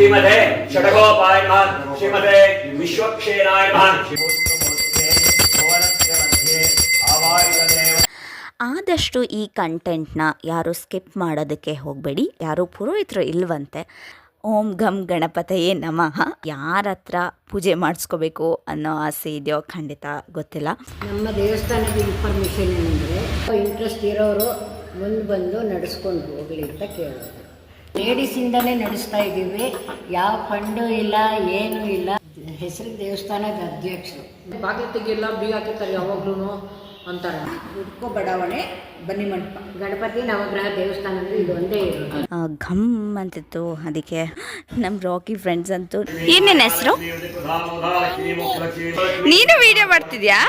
ಶ್ರೀಮತೆ ಷಡಗೋಪಾಯ ನಮಃ ಶ್ರೀಮತೆ ವಿಶ್ವಕ್ಷೇನಾಯ ನಮಃ. ಆದಷ್ಟು ಈ ಕಂಟೆಂಟ್ನ ಯಾರು ಸ್ಕಿಪ್ ಮಾಡೋದಕ್ಕೆ ಹೋಗಬೇಡಿ. ಯಾರು ಪುರೋಹಿತರು ಇಲ್ವಂತೆ. ಓಂ ಗಂ ಗಣಪತಯೇ ನಮಃ. ಯಾರ ಹತ್ರ ಪೂಜೆ ಮಾಡಿಸ್ಕೋಬೇಕು ಅನ್ನೋ ಆಸೆ ಇದೆಯೋ ಖಂಡಿತ ಗೊತ್ತಿಲ್ಲ. ನಮ್ಮ ದೇವಸ್ಥಾನದ ಇನ್ಫಾರ್ಮೇಷನ್ ಏನಂದರೆ ಇಂಟ್ರೆಸ್ಟ್ ಇರೋರು ಮುಂದೆ ಬಂದು ನಡೆಸ್ಕೊಂಡು ಹೋಗಲಿ ಅಂತ ಕೇಳೋದು. ಲೇಡೀಸಿಂದಲೇ ನಡೆಸ್ತಾ ಇದ್ದೀವಿ. ಯಾವ ಫಂಡು ಇಲ್ಲ, ಏನೂ ಇಲ್ಲ. ಹೆಸರು ದೇವಸ್ಥಾನದ ಅಧ್ಯಕ್ಷರು. ಬಾಗಿಲು ತೆಗಿಯಲ್ಲ, ಬೀಗ ಹಾಕಿರ್ತಾರೆ ಯಾವಾಗ್ಲೂ ಅಂತಾರೆ. ಹುಡ್ಕೋ ಬಡಾವಣೆ ಬನ್ನಿ ಮಂಟಪ ಗಣಪತಿ ನವಗ್ರಹ ದೇವಸ್ಥಾನದಲ್ಲಿ ಇದು ಒಂದೇ ಇರೋದು. ಘಮ್ ಅಂತಿತ್ತು. ಅದಕ್ಕೆ ನಮ್ಮ ರಾಕಿ ಫ್ರೆಂಡ್ಸ್ ಅಂತೂ. ಏನೇನು ಹೆಸರು? ನೀನು ವಿಡಿಯೋ ಮಾಡ್ತಿದ್ಯಾ?